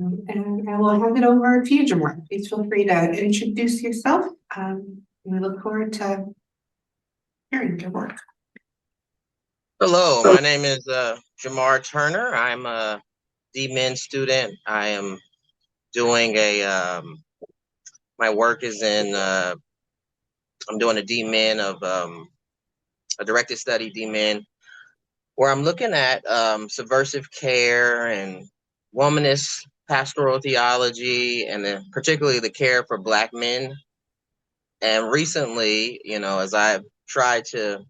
And I will hand it over to you, Jamar. Please feel free to introduce yourself. We look forward to hearing your work. Hello, my name is Jamar Turner. I'm a DMin student. I am doing my work is in, I'm doing a DMin of a directed study DMin, where I'm looking at subversive care and womanist pastoral theology, and then particularly the care for Black men. And recently, as I've tried to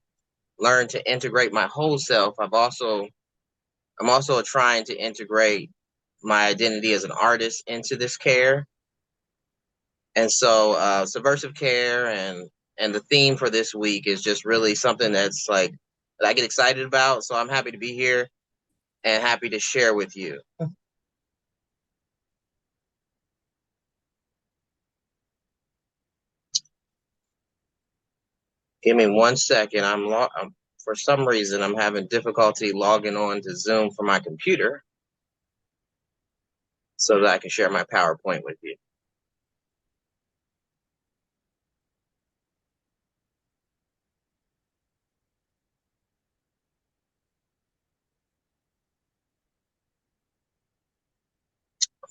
learn to integrate my whole self, I'm also trying to integrate my identity as an artist into this care. And so subversive care and the theme for this week is just really something that's like that I get excited about. So I'm happy to be here and happy to share with you. Give me 1 second. For some reason I'm having difficulty logging on to Zoom from my computer so that I can share my PowerPoint with you.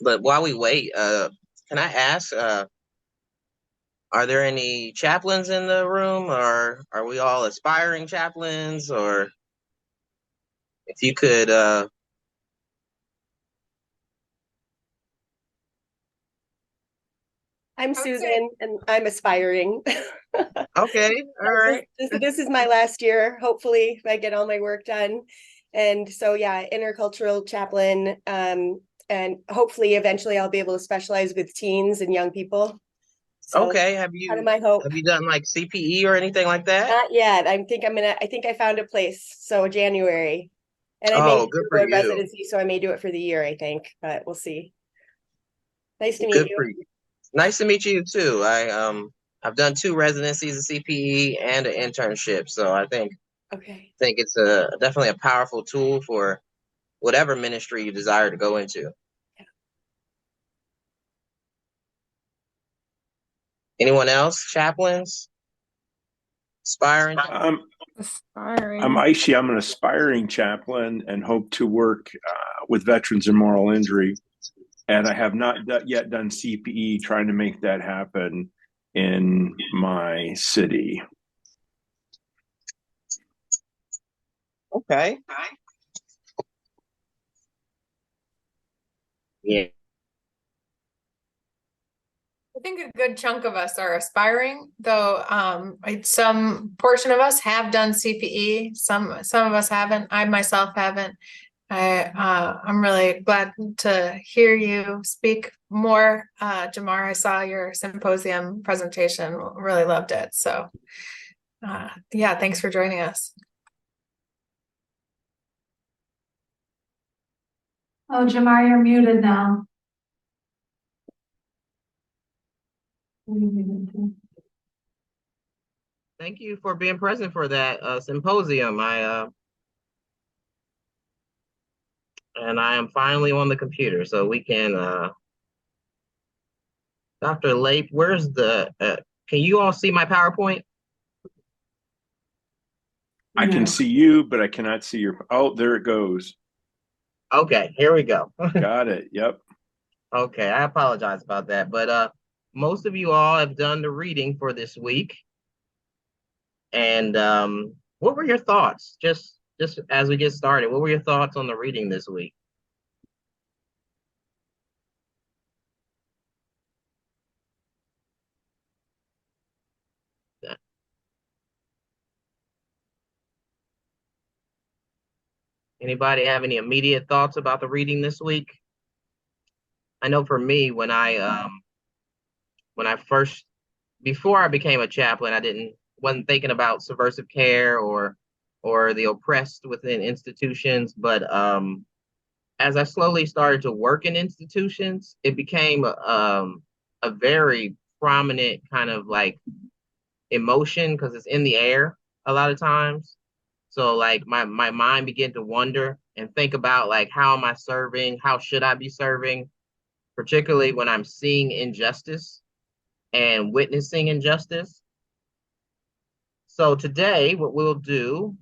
But while we wait, can I ask, are there any chaplains in the room, or are we all aspiring chaplains? Or if you could, I'm Susan, and I'm aspiring. Okay, all right. This is my last year, hopefully, if I get all my work done. And so, yeah, intercultural chaplain, and hopefully eventually I'll be able to specialize with teens and young people. So Okay, have you done like CPE or anything like that? Not yet. I think I found a place. So January. And I may good do for a you. residency, so I may do it for the year, I think, but we'll see. Nice to meet you. Nice to meet you too. I've done 2 residencies of CPE and an internship, so I think it's definitely a powerful tool for whatever ministry you desire to go into. Yeah. Anyone else? Chaplains? Aspiring? I'm Aishi. I'm an aspiring chaplain and hope to work with veterans in moral injury. And I have not yet done CPE, trying to make that happen in my city. Okay. Yeah. I think a good chunk of us are aspiring, though some portion of us have done CPE, some of us haven't. I myself haven't. I'm really glad to hear you speak more, Jamar. I saw your symposium presentation, really loved it. So yeah, thanks for joining us. Oh, Jamar, you're muted now. Thank you for being present for that symposium. And I am finally on the computer, so we can. Dr. Lape, where's the? Can you all see my PowerPoint? I can see you, but I cannot see your. Oh, there it goes. Okay, here we go. Got it. Yep. Okay, I apologize about that, but most of you all have done the reading for this week. And what were your thoughts? Just as we get started, what were your thoughts on the reading this week? Anybody have any immediate thoughts about the reading this week? I know for me, when I before I became a chaplain, wasn't thinking about subversive care or the oppressed within institutions, but as I slowly started to work in institutions, it became a very prominent kind of like emotion, because it's in the air a lot of times. So like my mind began to wonder and think about like, how am I serving? How should I be serving? particularly when I'm seeing injustice and witnessing injustice. So today, what we'll do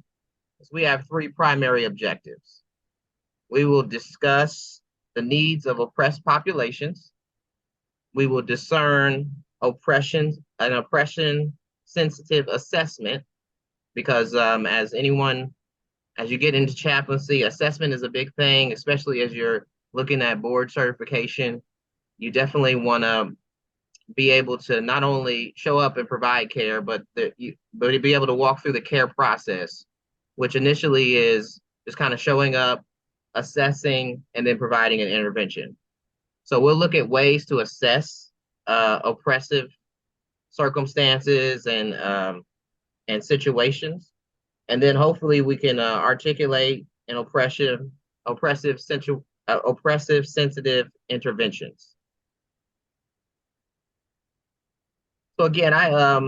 is we have three primary objectives. We will discuss the needs of oppressed populations. We will discern an oppression-sensitive assessment, because as you get into chaplaincy, assessment is a big thing, especially as you're looking at board certification. You definitely want to be able to not only show up and provide care, but to be able to walk through the care process, which initially is just kind of showing up, assessing, and then providing an intervention. So we'll look at ways to assess oppressive circumstances and situations, and then hopefully we can articulate an oppressive sensitive interventions. So again, I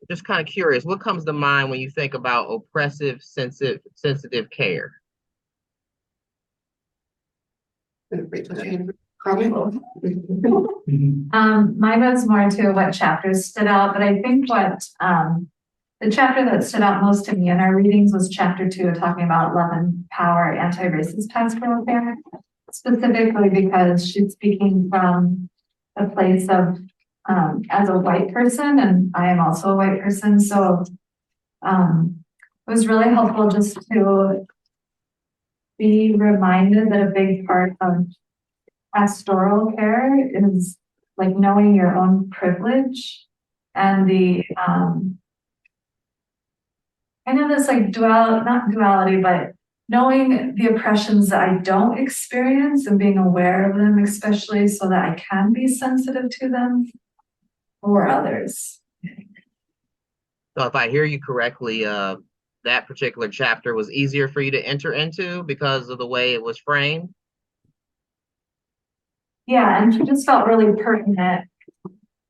just kind of curious, what comes to mind when you think about oppressive sensitive care? Mine was more to what chapters stood out, but I think what the chapter that stood out most to me in our readings was chapter 2, talking about love and power, anti-racist pastoral care, specifically because she's speaking from a place of as a white person, and I am also a white person, so it was really helpful just to be reminded that a big part of pastoral care is like knowing your own privilege and the kind of this like not duality, but knowing the oppressions that I don't experience and being aware of them, especially so that I can be sensitive to them or others. So if I hear you correctly, that particular chapter was easier for you to enter into because of the way it was framed? Yeah, and it just felt really pertinent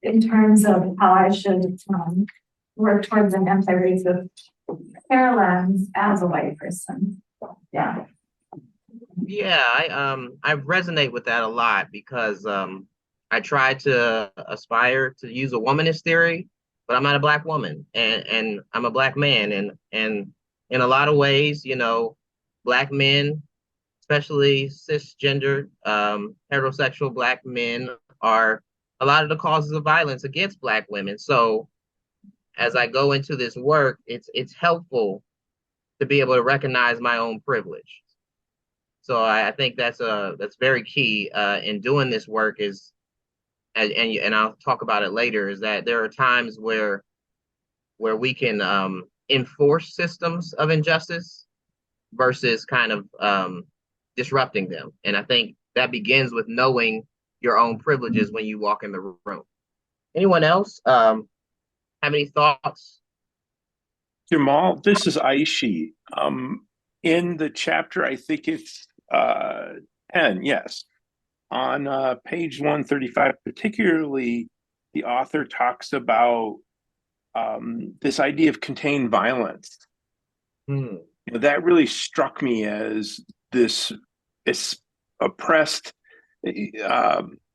in terms of how I should work towards an anti-racist care lens as a white person. Yeah. Yeah, I resonate with that a lot because I try to aspire to use a womanist theory, but I'm not a Black woman, and I'm a Black man, and in a lot of ways, you know, Black men, especially cisgender, heterosexual Black men, are a lot of the causes of violence against Black women. So as I go into this work, it's helpful to be able to recognize my own privilege. So I think that's very key in doing this work is, and I'll talk about it later, is that there are times where we can enforce systems of injustice versus kind of disrupting them. And I think that begins with knowing your own privileges when you walk in the room. Anyone else have any thoughts? Jamal, this is Aishi. In the chapter, I think it's 10, yes. On page 135, particularly, the author talks about this idea of contained violence. You know, that really struck me as this oppressed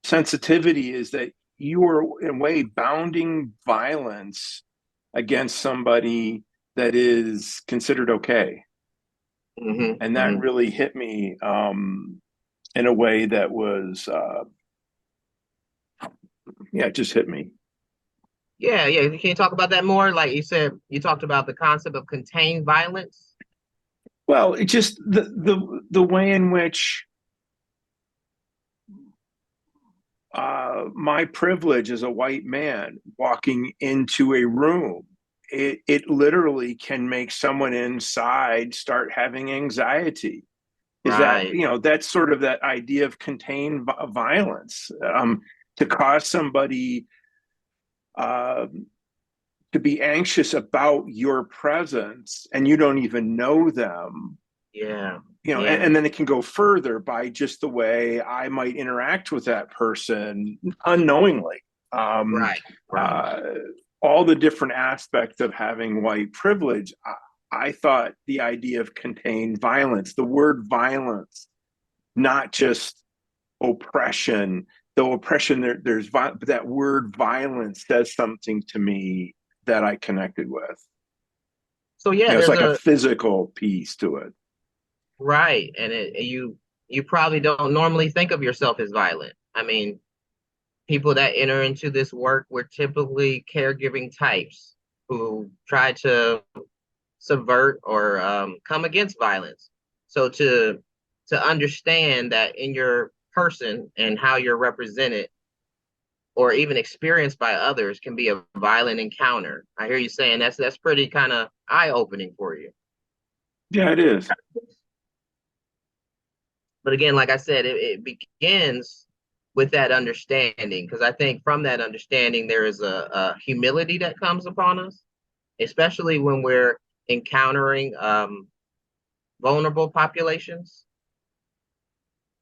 sensitivity, is that you are in a way bounding violence against somebody that is considered okay. And that really hit me in a way that was, it just hit me. Yeah. Can you talk about that more? Like you said, you talked about the concept of contained violence. Well, it just the way in which my privilege as a white man walking into a room, it literally can make someone inside start having anxiety. Is Right. that, you know, that's sort of that idea of contained violence, to cause somebody to be anxious about your presence and you don't even know them. Yeah. You know, and then it can go further by just the way I might interact with that person unknowingly. Right. All the different aspects of having white privilege. I thought the idea of contained violence, the word violence, not just oppression, though oppression, but that word violence says something to me that I connected with. So yeah, It's there's like a physical piece to it. right, and you probably don't normally think of yourself as violent. I mean, people that enter into this work were typically caregiving types who try to subvert or come against violence. So to understand that in your person and how you're represented or even experienced by others can be a violent encounter. I hear you saying that's pretty kind of eye-opening for you. Yeah, it is. But again, like I said, it begins with that understanding, because I think from that understanding there is a humility that comes upon us, especially when we're encountering vulnerable populations.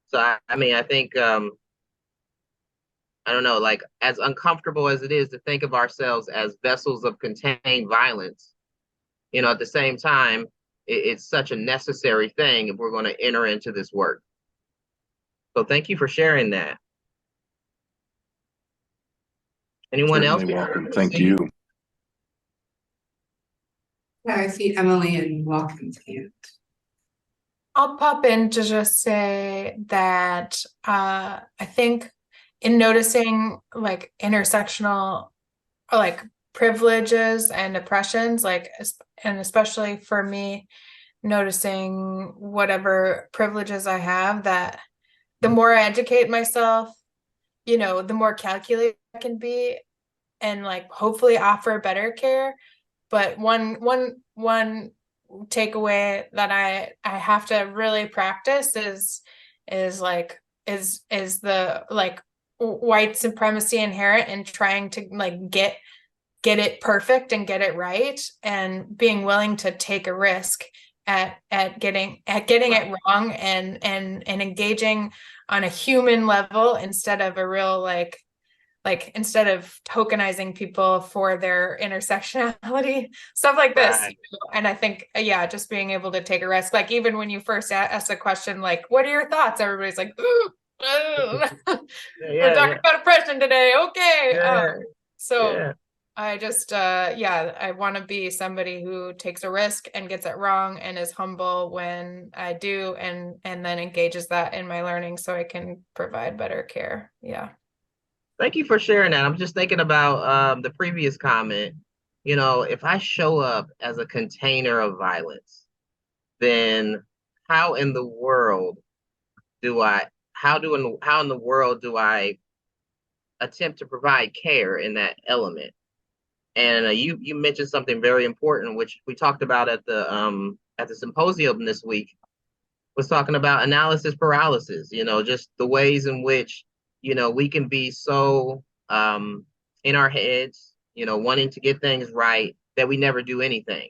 So I mean, I think I don't know, like as uncomfortable as it is to think of ourselves as vessels of contained violence, at the same time, it's such a necessary thing if we're going to enter into this work. So thank you for sharing that. Anyone else? Certainly welcome. Thank you. Yeah, I see Emily and Watkins' hand. I'll pop in to just say that I think in noticing like intersectional or like privileges and oppressions, and especially for me, noticing whatever privileges I have, that the more I educate myself, the more calculated I can be and like hopefully offer better care. But one takeaway that I have to really practice is the like white supremacy inherent in trying to like get it perfect and get it right, and being willing to take a risk at getting it wrong, and engaging on a human level instead of a real like instead of tokenizing people for their intersectionality, stuff like this. Right. And I think, yeah, just being able to take a risk, like even when you first ask a question, like, what are your thoughts? Everybody's like, ooh, we're talking about oppression today. Okay. Yeah. I just, I want to be somebody who takes a risk and gets it wrong and is humble when I do, and then engages that in my learning so I can provide better care. Yeah. Thank you for sharing that. I'm just thinking about the previous comment. If I show up as a container of violence, then how in the world do I attempt to provide care in that element? And you mentioned something very important, which we talked about at the symposium this week, was talking about analysis paralysis, just the ways in which, we can be so in our heads, wanting to get things right that we never do anything.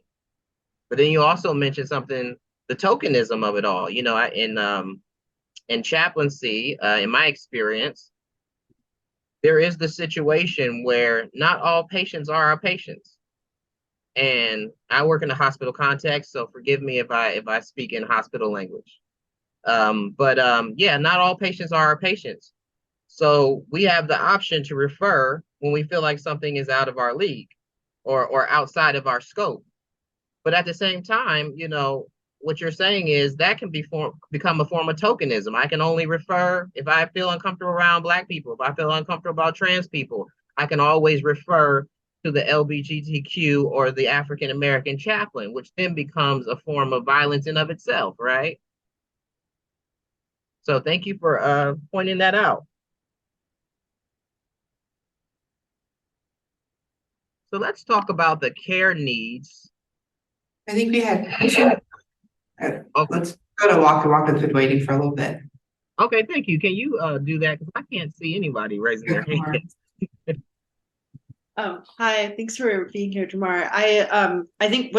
But then you also mentioned something, the tokenism of it all, in chaplaincy, in my experience, there is the situation where not all patients are our patients. And I work in a hospital context, so forgive me if I speak in hospital language. Not all patients are our patients. So we have the option to refer when we feel like something is out of our league or outside of our scope. But at the same time, what you're saying is that can become a form of tokenism. I can only refer if I feel uncomfortable around Black people. If I feel uncomfortable about trans people, I can always refer to the LGBTQ or the African American chaplain, which then becomes a form of violence in of itself, right? So thank you for pointing that out. So let's talk about the care needs. I think we had two. Let's go to Watkins been waiting for a little bit. Okay, thank you. Can you do that? Because I can't see anybody raising their hand. Hi, thanks for being here, Jamar. I think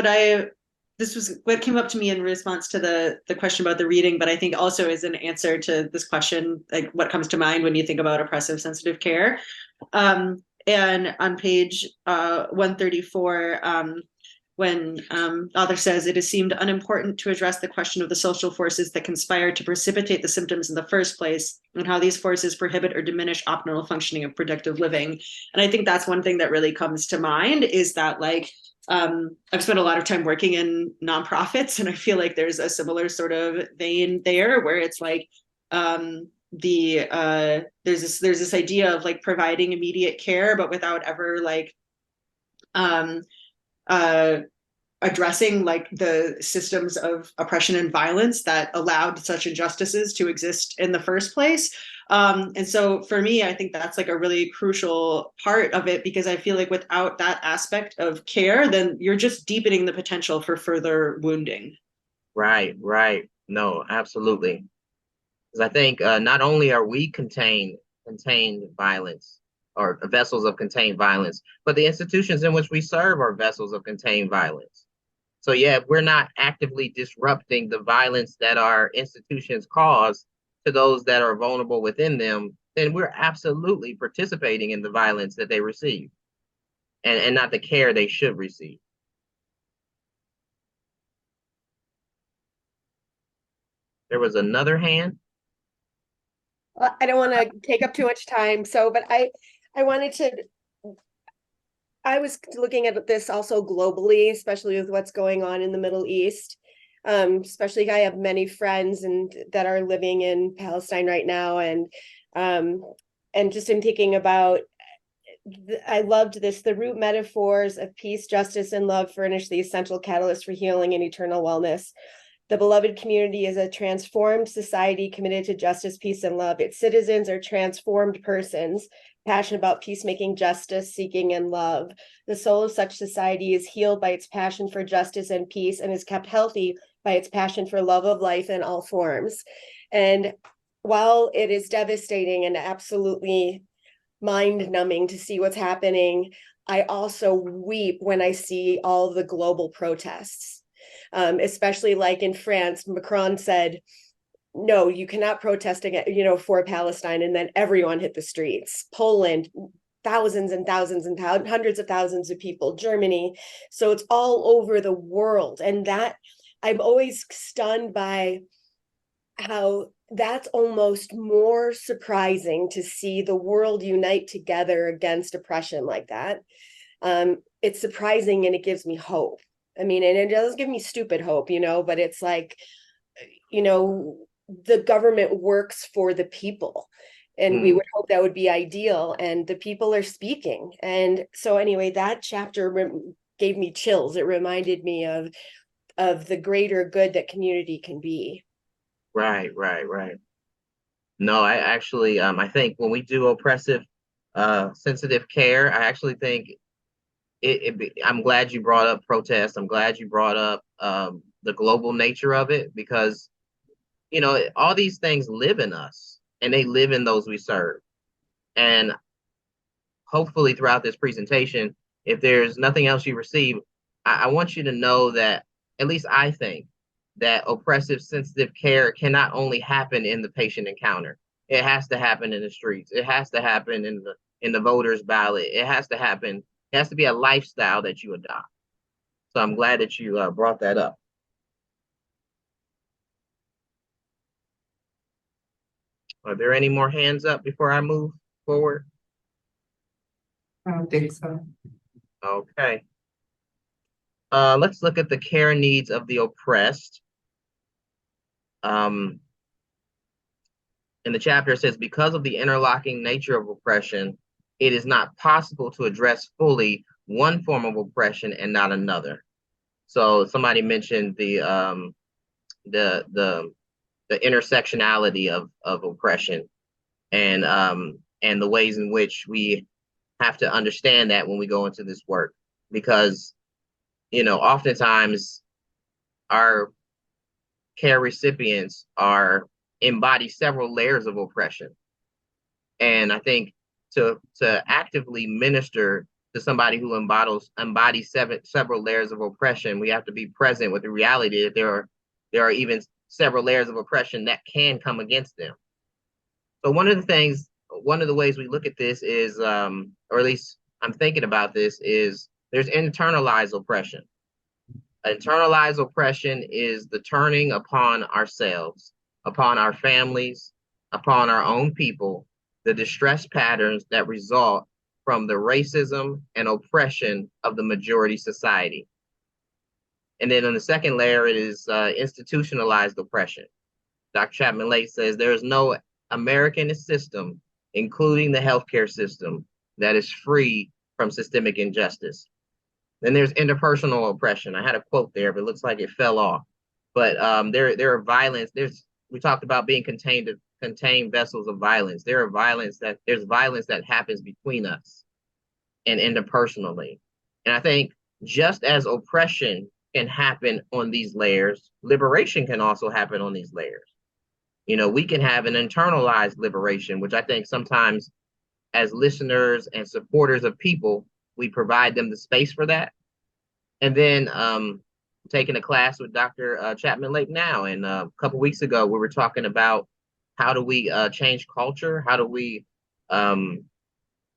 this was what came up to me in response to the question about the reading, but I think also is an answer to this question, like what comes to mind when you think about oppressive sensitive care. And on page 134, when author says it has seemed unimportant to address the question of the social forces that conspire to precipitate the symptoms in the first place and how these forces prohibit or diminish optimal functioning of productive living. And I think that's one thing that really comes to mind is that like, I've spent a lot of time working in nonprofits, and I feel like there's a similar sort of vein there where it's like, there's this idea of like providing immediate care, but without ever like, addressing like the systems of oppression and violence that allowed such injustices to exist in the first place. And so for me, I think that's like a really crucial part of it, because I feel like without that aspect of care, then you're just deepening the potential for further wounding. Right, right. No, absolutely. Because I think not only are we contained violence or vessels of contained violence, but the institutions in which we serve are vessels of contained violence. So yeah, if we're not actively disrupting the violence that our institutions cause to those that are vulnerable within them, then we're absolutely participating in the violence that they receive and not the care they should receive. There was another hand. I don't want to take up too much time. So, but I wanted to, I was looking at this also globally, especially with what's going on in the Middle East. Especially I have many friends and that are living in Palestine right now. And just in thinking about, I loved this, the root metaphors of peace, justice, and love furnish the essential catalyst for healing and eternal wellness. The beloved community is a transformed society committed to justice, peace, and love. Its citizens are transformed persons, passionate about peacemaking, justice, seeking, and love. The soul of such society is healed by its passion for justice and peace, and is kept healthy by its passion for love of life in all forms. And while it is devastating and absolutely mind-numbing to see what's happening, I also weep when I see all the global protests. Especially like in France, Macron said, no, you cannot protest against, for Palestine. And then everyone hit the streets. Poland, thousands and thousands and hundreds of thousands of people, Germany. So it's all over the world. And that I'm always stunned by how that's almost more surprising to see the world unite together against oppression like that. It's surprising and it gives me hope. I mean, and it does give me stupid hope, but it's like, the government works for the people, and we would hope that would be ideal, and the people are speaking. And so anyway, that chapter gave me chills. It reminded me of the greater good that community can be. Right. No, I actually, I think when we do oppressive, sensitive care, I actually think I'm glad you brought up protests. I'm glad you brought up the global nature of it, because, all these things live in us and they live in those we serve. And hopefully throughout this presentation, if there's nothing else you receive, I want you to know that, at least I think, that oppressive sensitive care cannot only happen in the patient encounter. It has to happen in the streets. It has to happen in the voters' ballot. It has to be a lifestyle that you adopt. So I'm glad that you brought that up. Are there any more hands up before I move forward? I don't think so. Okay. Let's look at the care needs of the oppressed. In the chapter, it says, because of the interlocking nature of oppression, it is not possible to address fully one form of oppression and not another. So somebody mentioned the intersectionality of oppression, and the ways in which we have to understand that when we go into this work, because oftentimes our care recipients embody several layers of oppression. And I think to actively minister to somebody who embodies several layers of oppression, we have to be present with the reality that there are even several layers of oppression that can come against them. So one of the ways we look at this is, or at least I'm thinking about this, is there's internalized oppression. Internalized oppression is the turning upon ourselves, upon our families, upon our own people, the distress patterns that result from the racism and oppression of the majority society. And then on the second layer, it is institutionalized oppression. Dr. Chapman Lake says there is no American system, including the healthcare system, that is free from systemic injustice. Then there's interpersonal oppression. I had a quote there, but it looks like it fell off. But there are violence. We talked about being contained vessels of violence. There's violence that happens between us and interpersonally. And I think just as oppression can happen on these layers, liberation can also happen on these layers. You know, we can have an internalized liberation, which I think sometimes as listeners and supporters of people, we provide them the space for that. And then taking a class with Dr. Chapman Lake now, and a couple weeks ago, we were talking about how do we change culture? How do we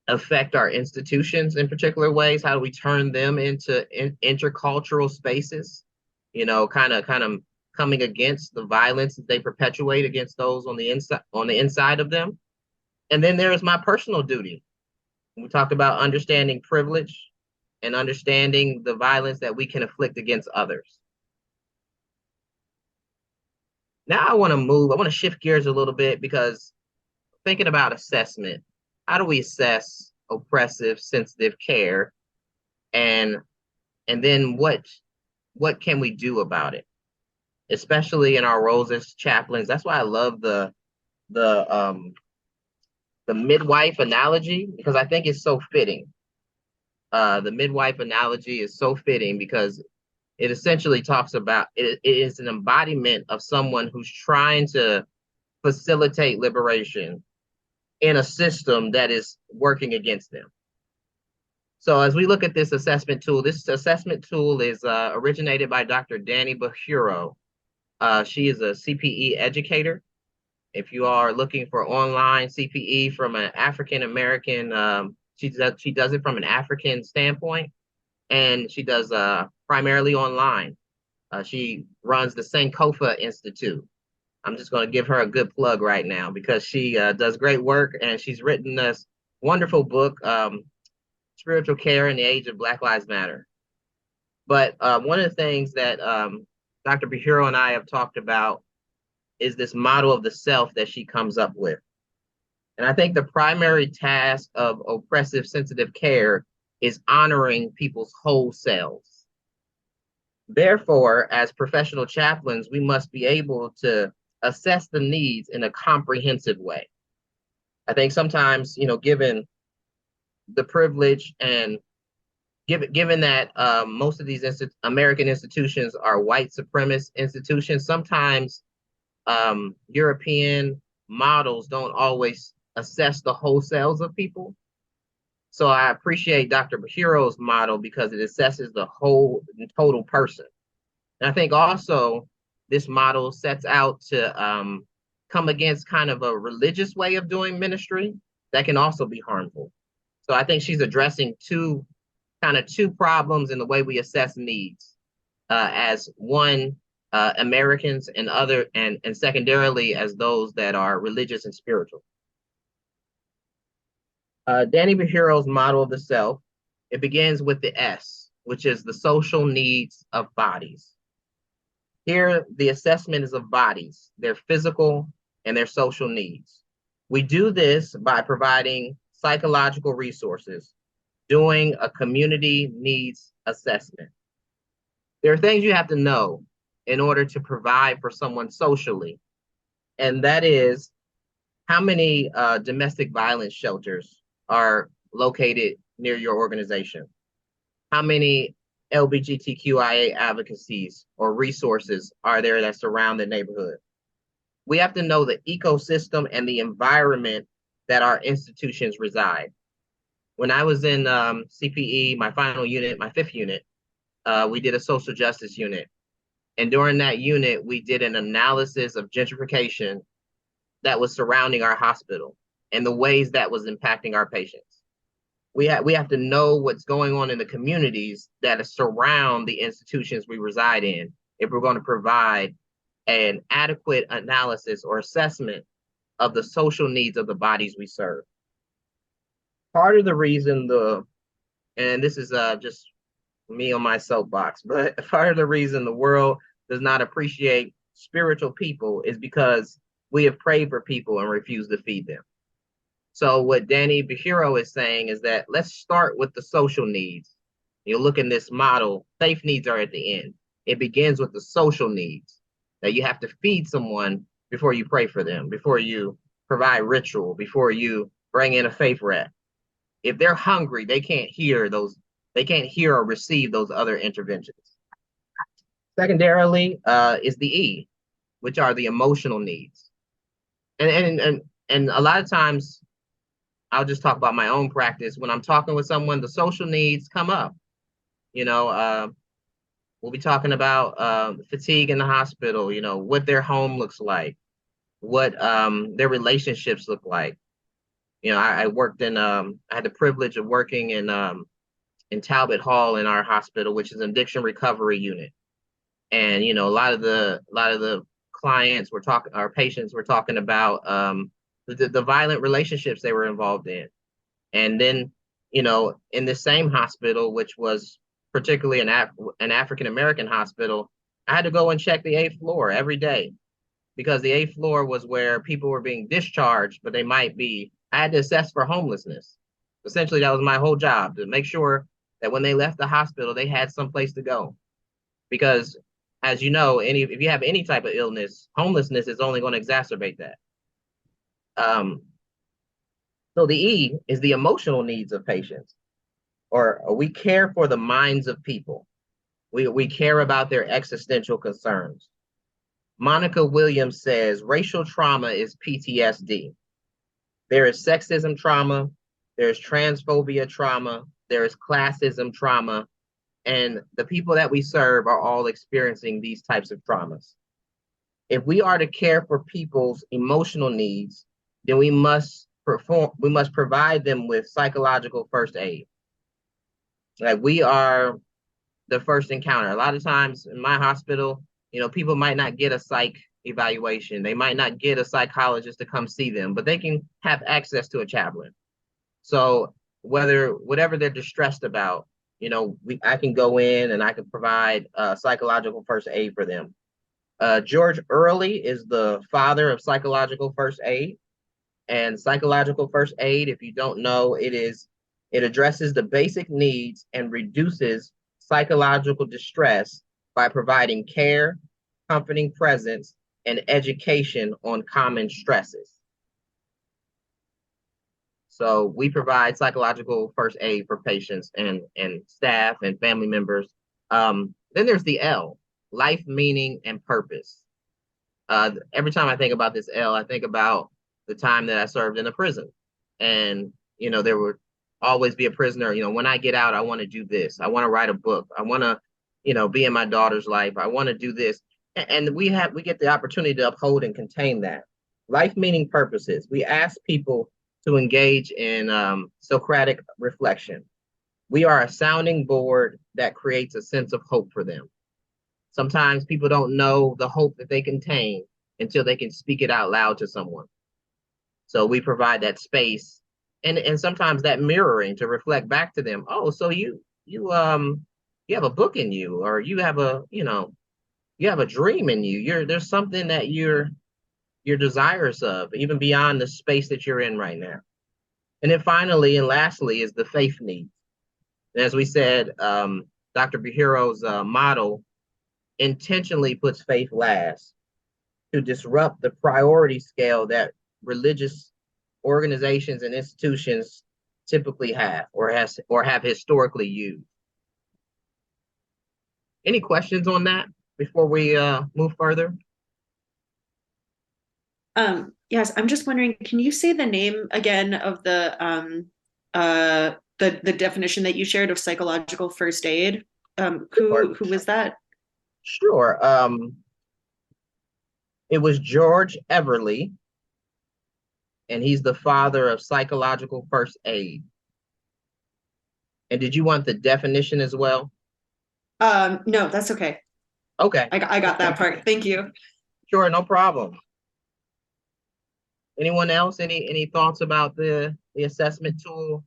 affect our institutions in particular ways? How do we turn them into intercultural spaces? You know, kind of coming against the violence that they perpetuate against those on the inside of them. And then there is my personal duty. We talked about understanding privilege and understanding the violence that we can inflict against others. Now I want to shift gears a little bit, because thinking about assessment, how do we assess oppressive sensitive care, and then what can we do about it, especially in our roles as chaplains? That's why I love the midwife analogy, because I think it's so fitting. The midwife analogy is so fitting because it essentially talks about it is an embodiment of someone who's trying to facilitate liberation in a system that is working against them. So as we look at this assessment tool is originated by Dr. Dani Bahuro. She is a CPE educator. If you are looking for online CPE from an African American, she does it from an African standpoint, and she does primarily online. She runs the Sankofa Institute. I'm just going to give her a good plug right now because she does great work, and she's written this wonderful book, Spiritual Care in the Age of Black Lives Matter. But one of the things that Dr. Bahuro and I have talked about is this model of the self that she comes up with. And I think the primary task of oppressive sensitive care is honoring people's whole selves. Therefore, as professional chaplains, we must be able to assess the needs in a comprehensive way. I think sometimes, you know, given the privilege and given that most of these American institutions are white supremacist institutions, sometimes European models don't always assess the whole selves of people. So I appreciate Dr. Bahiro's model because it assesses the whole and total person. And I think also this model sets out to come against kind of a religious way of doing ministry that can also be harmful. So I think she's addressing two problems in the way we assess needs, as one, Americans, and other, and secondarily as those that are religious and spiritual. Dani Bahiro's model of the self, it begins with the S, which is the social needs of bodies. Here, the assessment is of bodies, their physical and their social needs. We do this by providing psychological resources, doing a community needs assessment. There are things you have to know in order to provide for someone socially, and that is how many domestic violence shelters are located near your organization? How many LGBTQIA advocacies or resources are there that surround the neighborhood? We have to know the ecosystem and the environment that our institutions reside. When I was in CPE, my final unit, my 5th unit, we did a social justice unit. And during that unit, we did an analysis of gentrification that was surrounding our hospital and the ways that was impacting our patients. we have to know what's going on in the communities that surround the institutions we reside in if we're going to provide an adequate analysis or assessment of the social needs of the bodies we serve. Part of the reason and this is just me on my soapbox, but part of the reason the world does not appreciate spiritual people is because we have prayed for people and refused to feed them. So what Danny Bahiro is saying is that let's start with the social needs. You look in this model, faith needs are at the end. It begins with the social needs, that you have to feed someone before you pray for them, before you provide ritual, before you bring in a faith rep. If they're hungry, they can't hear or receive those other interventions. Secondarily, is the E, which are the emotional needs. And a lot of times, I'll just talk about my own practice. When I'm talking with someone, the social needs come up. We'll be talking about fatigue in the hospital, what their home looks like, what their relationships look like. I worked I had the privilege of working in Talbot Hall in our hospital, which is an addiction recovery unit. And, a lot of the clients our patients were talking about the violent relationships they were involved in. And then, in the same hospital, which was particularly an African-American hospital, I had to go and check the 8th floor every day because the 8th floor was where people were being discharged, but I had to assess for homelessness. Essentially, that was my whole job, to make sure that when they left the hospital, they had someplace to go. Because as you know, if you have any type of illness, homelessness is only going to exacerbate that. So the E is the emotional needs of patients, or we care for the minds of people. We care about their existential concerns. Monica Williams says racial trauma is PTSD. There is sexism trauma, there's transphobia trauma, there is classism trauma, and the people that we serve are all experiencing these types of traumas. If we are to care for people's emotional needs, then we must provide them with psychological first aid. Like, we are the first encounter. A lot of times in my hospital, people might not get a psych evaluation. They might not get a psychologist to come see them, but they can have access to a chaplain. So whatever they're distressed about, I can go in and I can provide psychological first aid for them. George Early is the father of psychological first aid. And psychological first aid, if you don't know, it addresses the basic needs and reduces psychological distress by providing care, comforting presence, and education on common stresses. So we provide psychological first aid for patients and staff and family members. Then there's the L, life, meaning, and purpose. Every time I think about this L, I think about the time that I served in a prison. And, there would always be a prisoner, when I get out, I want to do this. I want to write a book. I want to, be in my daughter's life. I want to do this. And we get the opportunity to uphold and contain that. Life, meaning, purposes. We ask people to engage in Socratic reflection. We are a sounding board that creates a sense of hope for them. Sometimes people don't know the hope that they contain until they can speak it out loud to someone. So we provide that space and sometimes that mirroring to reflect back to them. Oh, so you have a book in you, or you have a dream in you. There's something that you're desirous of, even beyond the space that you're in right now. And then finally and lastly is the faith needs. And as we said, Dr. Bahiro's model intentionally puts faith last to disrupt the priority scale that religious organizations and institutions typically have or have historically used. Any questions on that before we move further? Yes, I'm just wondering, can you say the name again of the definition that you shared of psychological first aid? Who was that? Sure. It was George Everly, and he's the father of psychological first aid. And did you want the definition as well? No, that's okay. Okay, I got that part. Thank you. sure, no problem. Anyone else? Any thoughts about the assessment tool?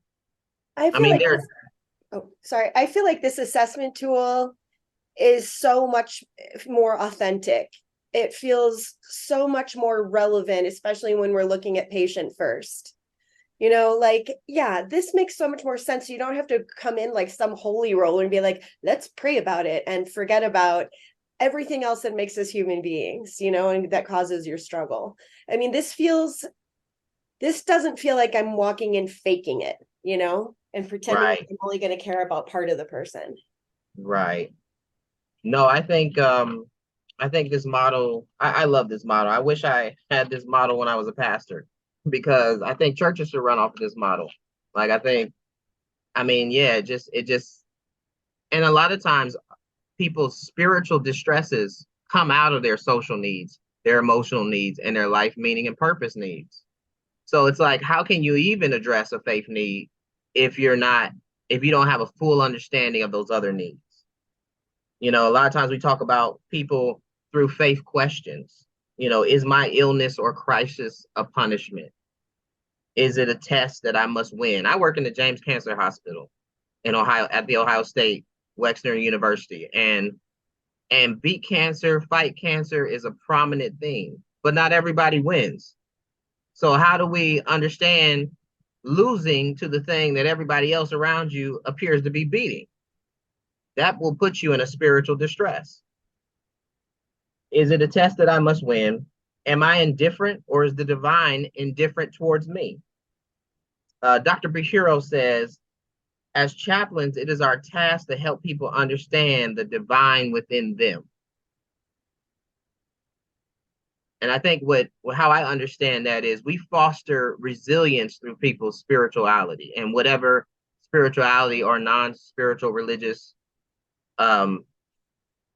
I I feel mean, like there. this, oh, sorry. I feel like this assessment tool is so much more authentic. It feels so much more relevant, especially when we're looking at patient first. You know, like, yeah, this makes so much more sense. You don't have to come in like some holy roller and be like, let's pray about it and forget about everything else that makes us human beings, you know, and that causes your struggle. I mean, this doesn't feel like I'm walking in faking it, you know, and pretending Right. I'm only going to care about part of the person. Right. No, I think this model, I love this model. I wish I had this model when I was a pastor, because I think churches should run off of this model. Like, I mean, yeah, it just, and a lot of times people's spiritual distresses come out of their social needs, their emotional needs, and their life meaning and purpose needs. So it's like, how can you even address a faith need if you don't have a full understanding of those other needs? You know, a lot of times we talk about people through faith questions. You know, is my illness or crisis a punishment? Is it a test that I must win? I work in the James Cancer Hospital in Ohio, at the Ohio State Wexner University, and beat cancer, fight cancer is a prominent theme, but not everybody wins. So how do we understand losing to the thing that everybody else around you appears to be beating? That will put you in a spiritual distress. Is it a test that I must win? Am I indifferent, or is the divine indifferent towards me? Dr. Bihiro says, as chaplains, it is our task to help people understand the divine within them. And I think how I understand that is we foster resilience through people's spirituality, and whatever spirituality or non-spiritual religious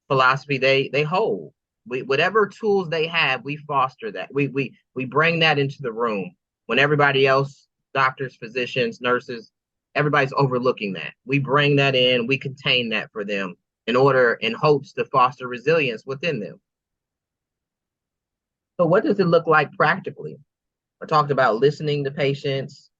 philosophy they hold. Whatever tools they have, we foster that. We bring that into the room when everybody else, doctors, physicians, nurses, everybody's overlooking that. We bring that in, we contain that for them in hopes to foster resilience within them. So what does it look like practically? I talked about listening to patients.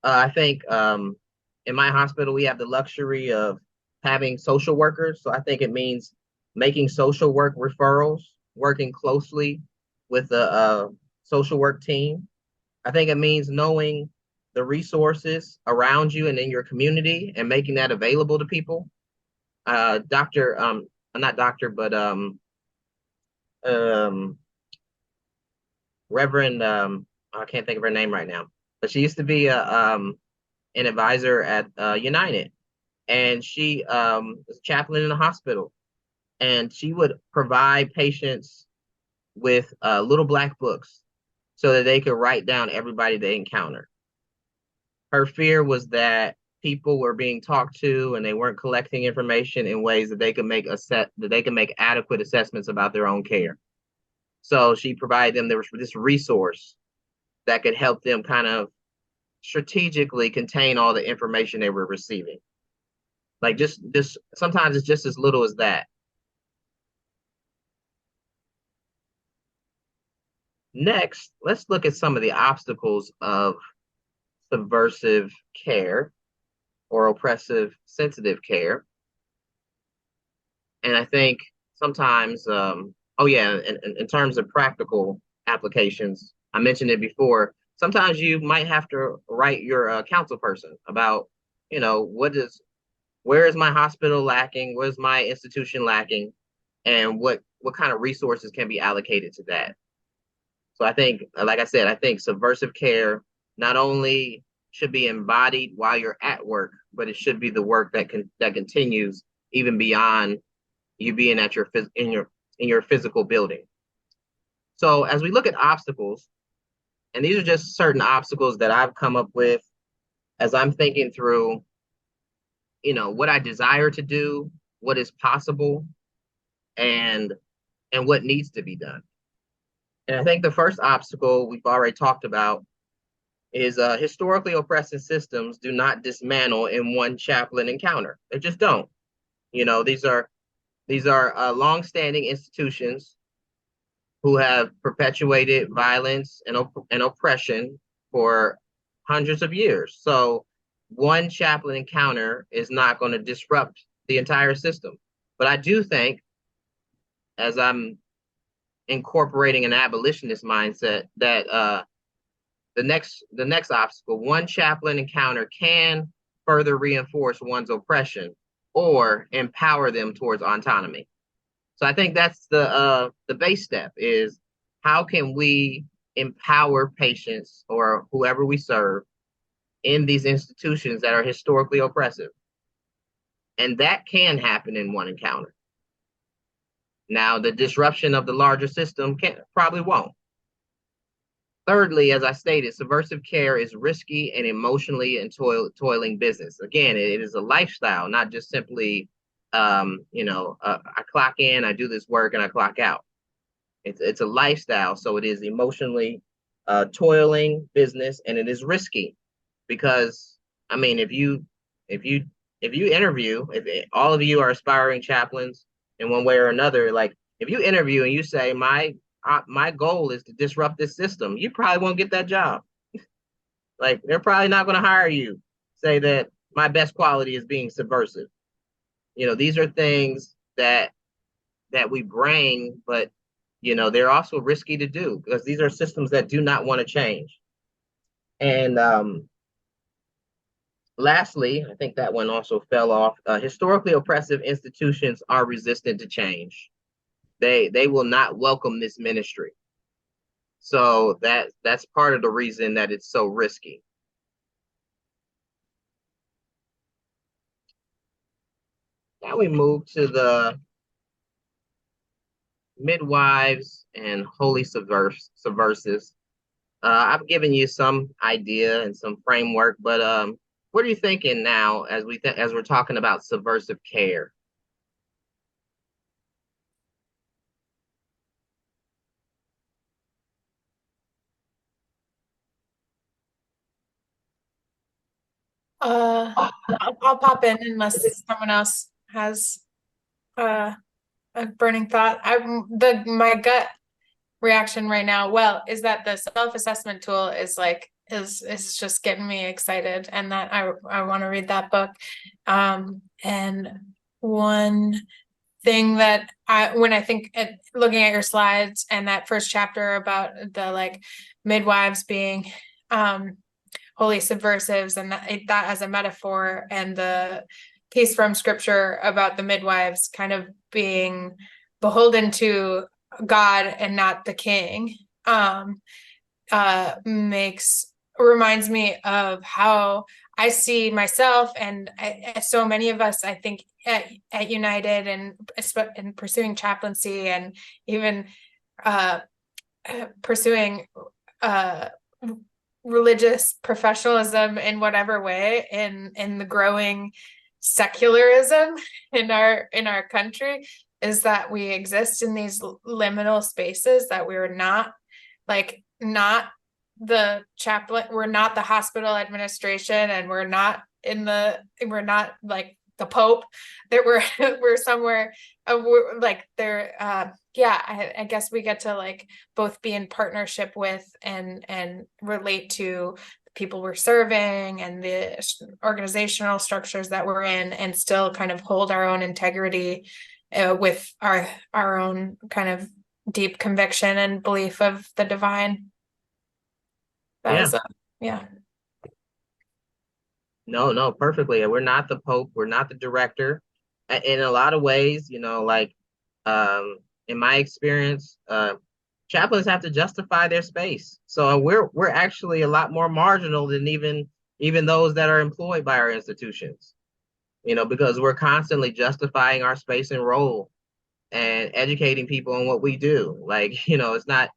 I think in my hospital, we have the luxury of having social workers. So I think it means making social work referrals, working closely with the social work team. I think it means knowing the resources around you and in your community and making that available to people. Not doctor, but Reverend, I can't think of her name right now, but she used to be an advisor at United, and she was a chaplain in the hospital, and she would provide patients with little black books so that they could write down everybody they encountered. Her fear was that people were being talked to and they weren't collecting information in ways that they could make adequate assessments about their own care. So she provided them this resource that could help them kind of strategically contain all the information they were receiving. Like just sometimes it's just as little as that. Next, let's look at some of the obstacles of subversive care or oppressive sensitive care. And I think sometimes, in terms of practical applications, I mentioned it before, sometimes you might have to write your council person about, you know, where is my hospital lacking? Where's my institution lacking? And what kind of resources can be allocated to that? So I think, like I said, I think subversive care not only should be embodied while you're at work, but it should be the work that continues even beyond you being at in your physical building. So as we look at obstacles, and these are just certain obstacles that I've come up with as I'm thinking through, you know, what I desire to do, what is possible, and what needs to be done. And I think the first obstacle we've already talked about is historically oppressive systems do not dismantle in one chaplain encounter. They just don't. You know, these are longstanding institutions who have perpetuated violence and oppression for hundreds of years. So one chaplain encounter is not going to disrupt the entire system. But I do think, as I'm incorporating an abolitionist mindset, that the next obstacle, one chaplain encounter can further reinforce one's oppression or empower them towards autonomy. So I think that's the base step is how can we empower patients or whoever we serve in these institutions that are historically oppressive. And that can happen in one encounter. Now, the disruption of the larger system probably won't. Thirdly, as I stated, subversive care is risky and emotionally and toiling business. Again, it is a lifestyle, not just simply, I clock in, I do this work, and I clock out. It's a lifestyle, so it is emotionally toiling business, and it is risky because, I mean, if you interview, if all of you are aspiring chaplains in one way or another, like if you interview and you say my goal is to disrupt this system, you probably won't get that job. Like they're probably not going to hire you. Say that my best quality is being subversive. You know, these are things that we bring, but you know they're also risky to do because these are systems that do not want to change. And lastly, I think that one also fell off. Historically oppressive institutions are resistant to change. They will not welcome this ministry. So that's part of the reason that it's so risky. Now we move to the midwives and holy subversives. I've given you some idea and some framework, but what are you thinking now as we're talking about subversive care? I'll pop in unless someone else has a burning thought. My gut reaction right now, is that the self-assessment tool is just getting me excited, and that I want to read that book. And one thing that when I think looking at your slides and that first chapter about the midwives being holy subversives, and that as a metaphor, and the piece from scripture about the midwives kind of being beholden to God and not the king, reminds me of how I see myself and so many of us, I think, at United and pursuing chaplaincy and even pursuing religious professionalism in whatever way in the growing secularism in our country, is that we exist in these liminal spaces, that we're not the chaplain, we're not the hospital administration, and we're not like the Pope, that we're somewhere I guess we get to both be in partnership with and relate to the people we're serving and the organizational structures that we're in, and still kind of hold our own integrity with our own kind of deep conviction and belief of the divine. Yeah. No, perfectly. We're not the Pope. We're not the director. In a lot of ways, in my experience, chaplains have to justify their space. So we're actually a lot more marginal than even those that are employed by our institutions, because we're constantly justifying our space and role and educating people on what we do. It's not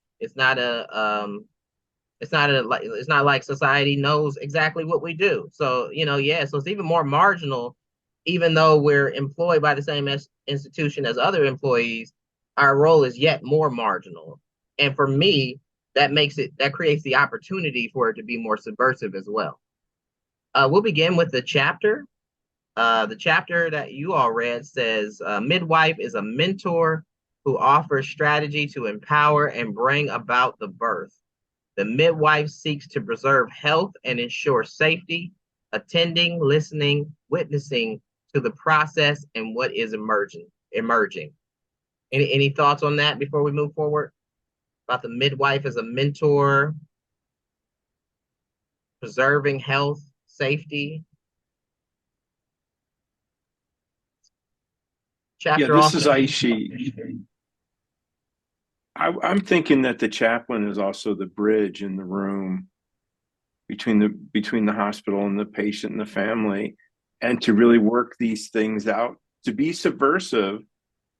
like society knows exactly what we do. So, so it's even more marginal, even though we're employed by the same institution as other employees, our role is yet more marginal. And for me, that creates the opportunity for it to be more subversive as well. We'll begin with the chapter. The chapter that you all read says, midwife is a mentor who offers strategy to empower and bring about the birth. The midwife seeks to preserve health and ensure safety, attending, listening, witnessing to the process and what is emerging. Any thoughts on that before we move forward? About the midwife as a mentor, preserving health, safety. Chapter Yeah, this also, is Aishi. I'm thinking that the chaplain is also the bridge in the room between the hospital and the patient and the family, and to really work these things out, to be subversive,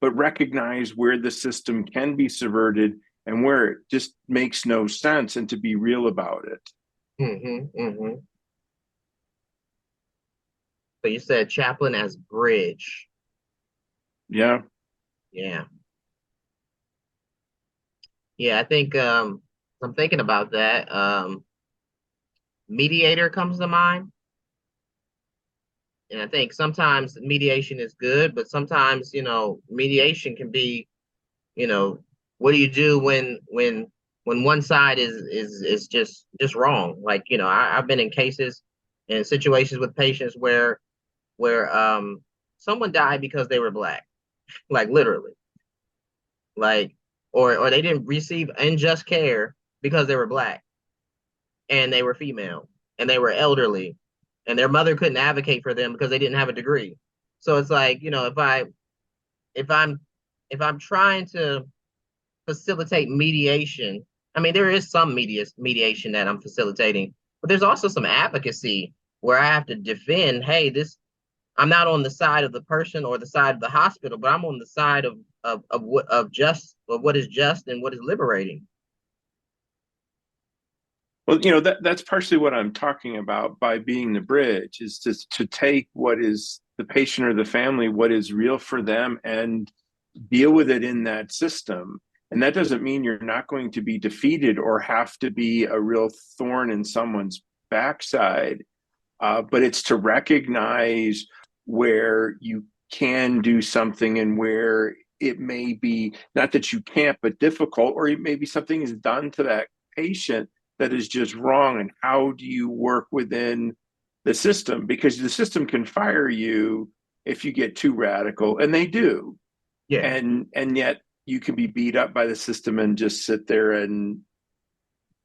but recognize where the system can be subverted and where it just makes no sense, and to be real about it. So you said chaplain as bridge. Yeah. I think I'm thinking about that. Mediator comes to mind. And I think sometimes mediation is good, but sometimes, mediation can be, what do you do when one side is just wrong? Like, I've been in cases and situations with patients where someone died because they were Black, like literally, like, or they didn't receive unjust care because they were Black and they were female and they were elderly and their mother couldn't advocate for them because they didn't have a degree. So it's like, if I'm trying to facilitate mediation, I mean, there is some mediation that I'm facilitating, but there's also some advocacy where I have to defend, hey, I'm not on the side of the person or the side of the hospital, but I'm on the side of what is just and what is liberating. Well, that's partially what I'm talking about by being the bridge, is to take what is the patient or the family, what is real for them, and deal with it in that system. And that doesn't mean you're not going to be defeated or have to be a real thorn in someone's backside. But it's to recognize where you can do something and where it may be, not that you can't, but difficult, or maybe something is done to that patient that is just wrong. And how do you work within the system? Because the system can fire you if you get too radical, and they do. Yeah. And yet you can be beat up by the system and just sit there and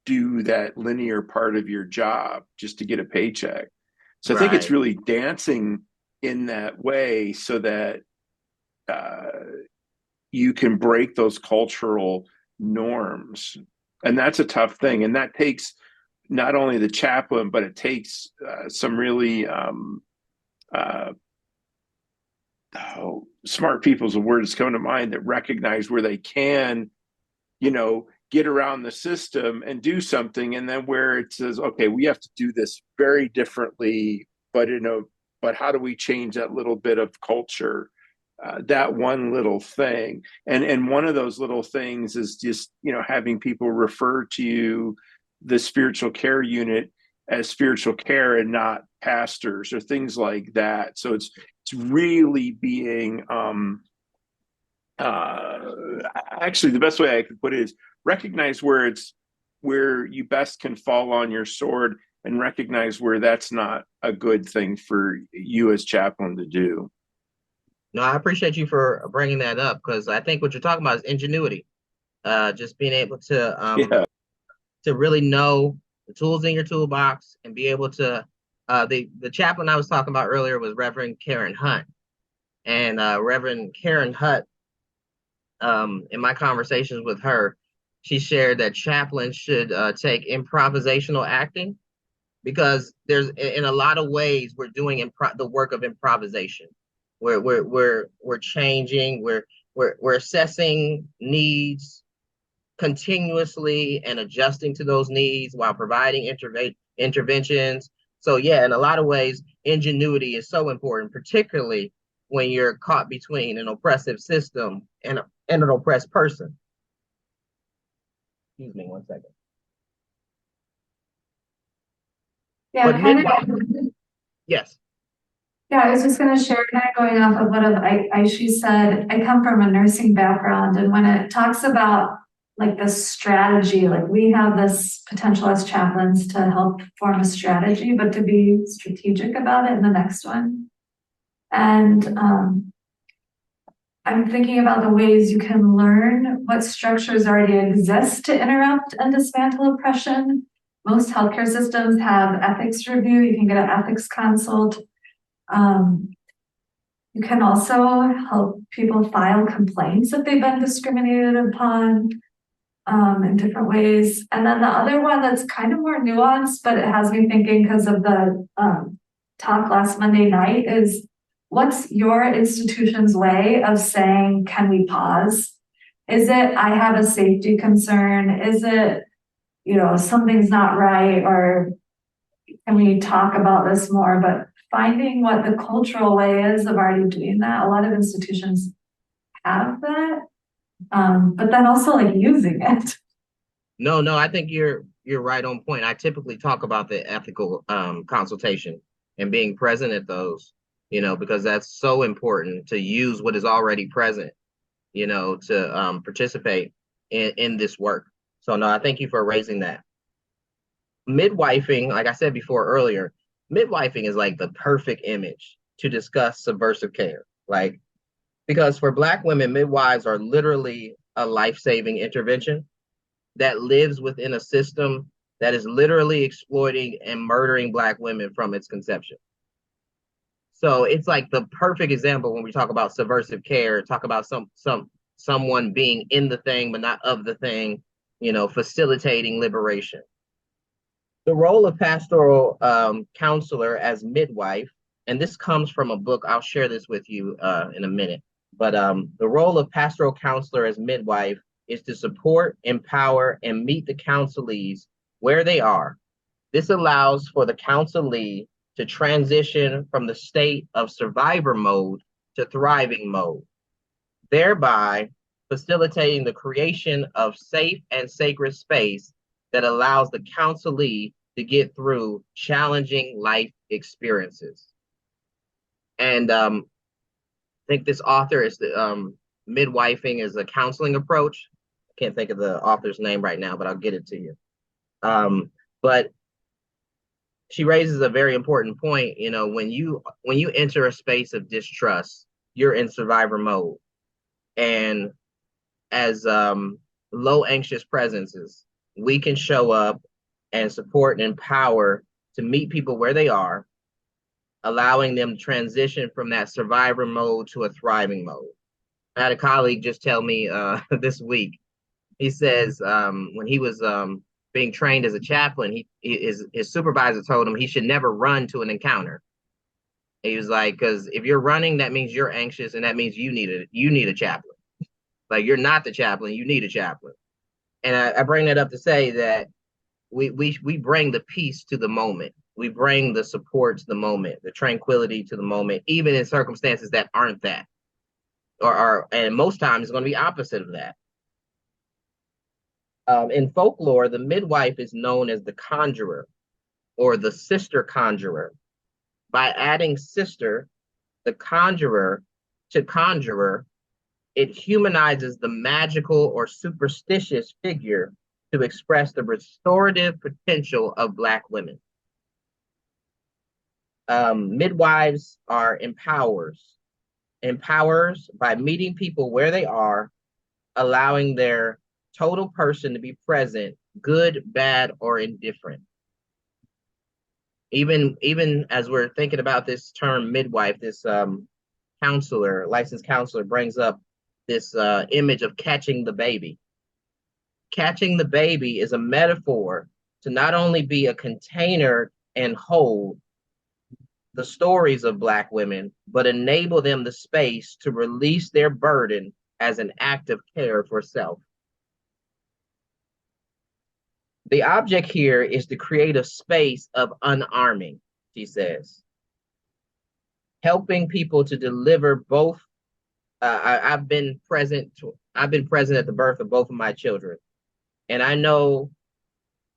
do that linear part of your job just to get a paycheck. So I think it's really dancing in that way so that you can break those cultural norms. And that's a tough thing. And that takes not only the chaplain, but it takes some really smart people is a word that's coming to mind, that recognize where they can, get around the system and do something. And then where it says, okay, we have to do this very differently, but but how do we change that little bit of culture? That one little thing. And one of those little things is just, having people refer to you, the spiritual care unit, as spiritual care and not pastors or things like that. So it's really being, actually the best way I could put it is recognize where you best can fall on your sword, and recognize where that's not a good thing for you as chaplain to do. No, I appreciate you for bringing that up, because I think what you're talking about is ingenuity. Just being able to really know the tools in your toolbox and be able to. The chaplain I was talking about earlier was Reverend Karen Hunt, and Reverend Karen Hunt, in my conversations with her, she shared that chaplains should take improvisational acting, because there's, in a lot of ways, we're doing the work of improvisation. We're changing, we're assessing needs continuously and adjusting to those needs while providing interventions. So yeah, in a lot of ways, ingenuity is so important, particularly when you're caught between an oppressive system and an oppressed person. Excuse me one second. Yeah, But kind midwife, of. yes. Yeah, I was just gonna share, kind of going off of what Aishi said, I come from a nursing background, and when it talks about like the strategy, like we have this potential as chaplains to help form a strategy, but to be strategic about it in the next one. And I'm thinking about the ways you can learn what structures already exist to interrupt and dismantle oppression. Most healthcare systems have ethics review. You can get an ethics consult. You can also help people file complaints if they've been discriminated upon in different ways. And then the other one that's kind of more nuanced, but it has me thinking because of the talk last Monday night is, what's your institution's way of saying, can we pause? Is it, I have a safety concern? Is it, something's not right? Or can we talk about this more? But finding what the cultural way is of already doing that. A lot of institutions have that, but then also like using it. No, I think you're right on point. I typically talk about the ethical consultation and being present at those, because that's so important to use what is already present, to participate in this work. So no, I thank you for raising that. Midwifing, like I said before earlier, midwifing is like the perfect image to discuss subversive care. Like, because for Black women, midwives are literally a life-saving intervention that lives within a system that is literally exploiting and murdering Black women from its conception. So it's like the perfect example when we talk about subversive care, talk about someone being in the thing but not of the thing, facilitating liberation. The role of pastoral counselor as midwife, and this comes from a book, I'll share this with you in a minute, but the role of pastoral counselor as midwife is to support, empower, and meet the counselees where they are. This allows for the counselee to transition from the state of survivor mode to thriving mode, thereby facilitating the creation of safe and sacred space that allows the counselee to get through challenging life experiences. And I think this author is the midwifing is a counseling approach. I can't think of the author's name right now, but I'll get it to you. But she raises a very important point. When you enter a space of distrust, you're in survivor mode. And as low anxious presences, we can show up and support and empower to meet people where they are, allowing them to transition from that survivor mode to a thriving mode. I had a colleague just tell me this week, he says when he was being trained as a chaplain, his supervisor told him he should never run to an encounter. He was like, because if you're running, that means you're anxious, and that means you need a chaplain. Like, you're not the chaplain, you need a chaplain. And I bring that up to say that we bring the peace to the moment. We bring the support to the moment, the tranquility to the moment, even in circumstances that aren't that, and most times it's going to be opposite of that. In folklore, the midwife is known as the conjurer or the sister conjurer. By adding sister, the conjurer, to conjurer, it humanizes the magical or superstitious figure to express the restorative potential of Black women. Midwives are empowerers by meeting people where they are, allowing their total person to be present, good, bad, or indifferent. Even as we're thinking about this term midwife, this licensed counselor brings up this image of catching the baby. Catching the baby is a metaphor to not only be a container and hold the stories of Black women, but enable them the space to release their burden as an act of care for self. The object here is to create a space of unarming, she says, helping people to deliver both. I've been present at the birth of both of my children, and I know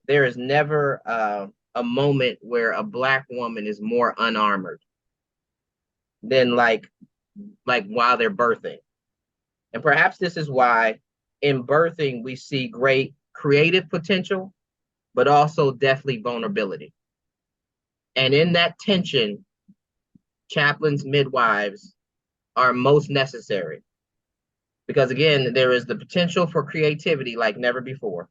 there is never a a moment where a Black woman is more unarmored than like while they're birthing. And perhaps this is why in birthing we see great creative potential, but also deathly vulnerability. And in that tension, chaplains, midwives are most necessary. Because again, there is the potential for creativity like never before.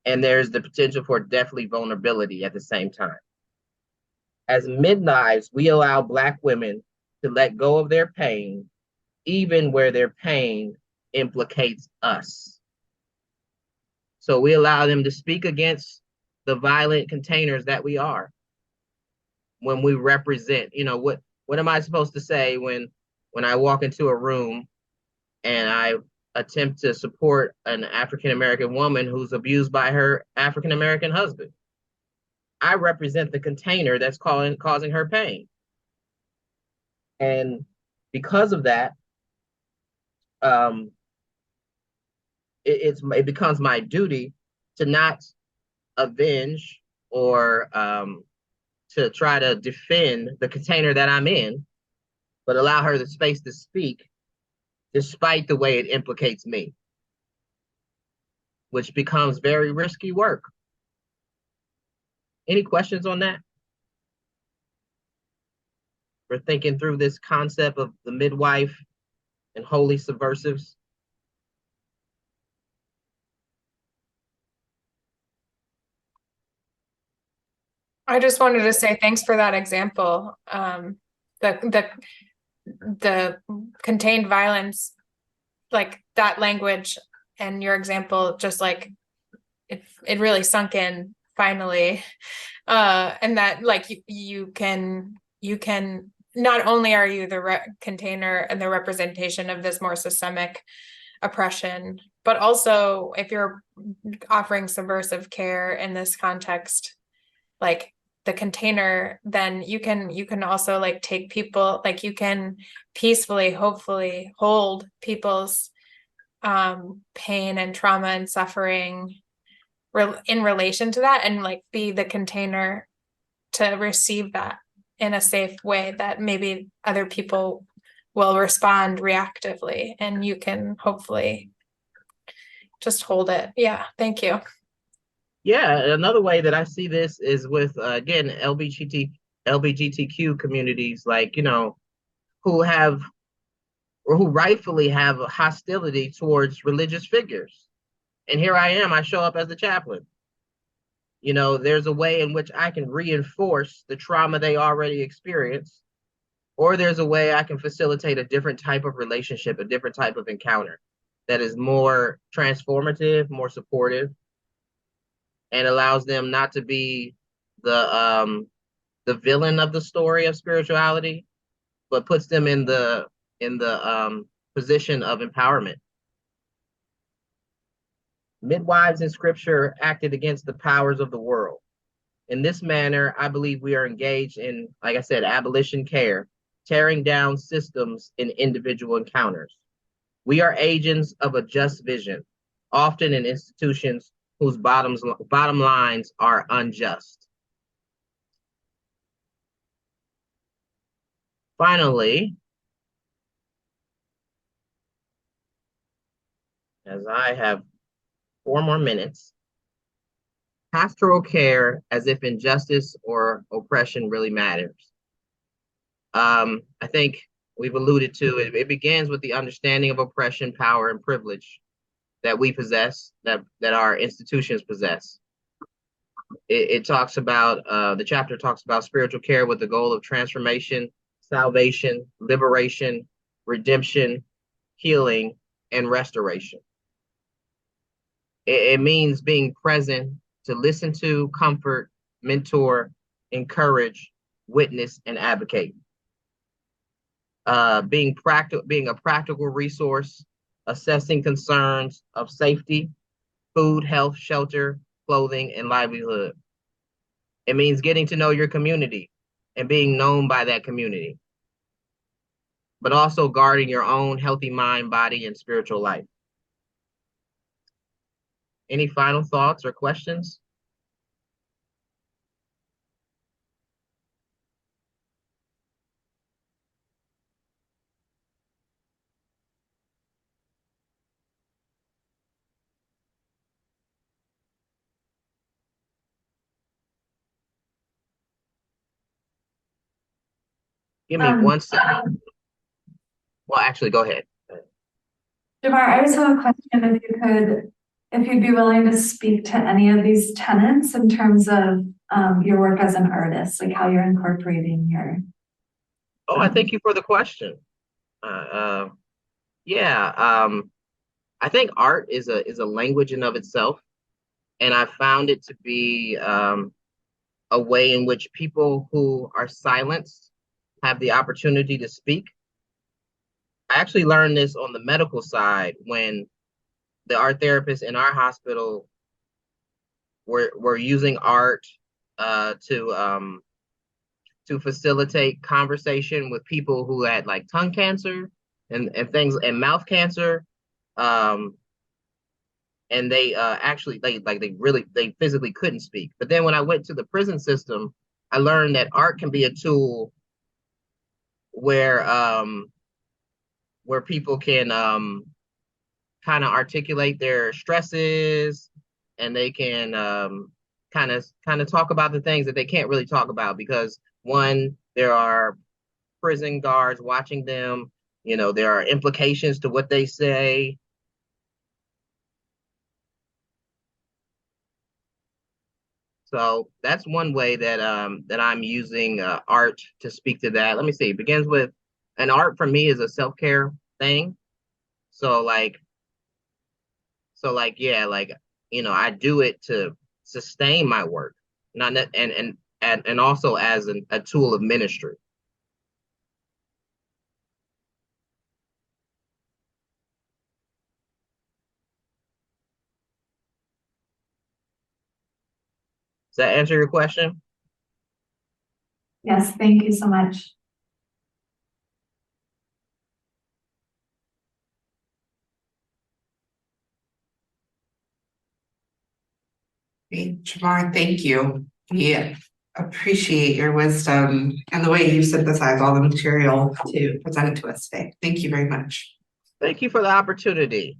And there's the potential for deathly vulnerability at the same time. As midwives, we allow Black women to let go of their pain, even where their pain implicates us. So we allow them to speak against the violent containers that we are. When we represent, what am I supposed to say when I walk into a room and I attempt to support an African-American woman who's abused by her African-American husband? I represent the container that's causing her pain. And because of that, it becomes my duty to not avenge or to try to defend the container that I'm in, but allow her the space to speak despite the way it implicates me, which becomes very risky work. Any questions on that? We're thinking through this concept of the midwife and holy subversives. I just wanted to say thanks for that example. The contained violence, like that language and your example, just like it really sunk in finally. And that like you can not only are you the container and the representation of this more systemic oppression, but also if you're offering subversive care in this context, like the container, then you can also like take people, like you can peacefully, hopefully hold people's pain and trauma and suffering in relation to that, and like be the container to receive that in a safe way that maybe other people will respond reactively, and you can hopefully just hold it. Yeah, thank you. Yeah, another way that I see this is with again LGBTQ communities, like who have or who rightfully have a hostility towards religious figures. And here I am, I show up as the chaplain. There's a way in which I can reinforce the trauma they already experienced, or there's a way I can facilitate a different type of relationship, a different type of encounter that is more transformative, more supportive, and allows them not to be the villain of the story of spirituality, but puts them in the position of empowerment. Midwives in scripture acted against the powers of the world. In this manner, I believe we are engaged in, like I said, abolition care, tearing down systems in individual encounters. We are agents of a just vision, often in institutions whose bottom lines are unjust. Finally, as I have 4 more minutes, pastoral care as if injustice or oppression really matters. I think we've alluded to it. It begins with the understanding of oppression, power, and privilege that we possess, that our institutions possess. It talks about, the chapter talks about spiritual care with the goal of transformation, salvation, liberation, redemption, healing, and restoration. It means being present to listen to, comfort, mentor, encourage, witness, and advocate. Being a practical resource, assessing concerns of safety, food, health, shelter, clothing, and livelihood. It means getting to know your community and being known by that community, but also guarding your own healthy mind, body, and spiritual life. Any final thoughts or questions? Give me 1 second. Well, actually, go ahead. Jamar, I just have a question if you'd be willing to speak to any of these tenets in terms of your work as an artist, like how you're incorporating your. Oh, I thank you for the question. I think art is a language in of itself, and I found it to be a way in which people who are silenced have the opportunity to speak. I actually learned this on the medical side when the art therapists in our hospital were using art to facilitate conversation with people who had like tongue cancer and things and mouth cancer. And they actually they physically couldn't speak. But then when I went to the prison system, I learned that art can be a tool where people can kind of articulate their stresses, and they can kind of talk about the things that they can't really talk about because one, there are prison guards watching them. You know, there are implications to what they say. So that's one way that I'm using art to speak to that. Let me see. It begins with an art for me is a self-care thing. So yeah, I do it to sustain my work, not that, and also as a tool of ministry. Does that answer your question? Yes, thank you so much. Great, Jamar, thank you. We appreciate your wisdom and the way you synthesize all the material to present it to us today. Thank you very much. Thank you for the opportunity.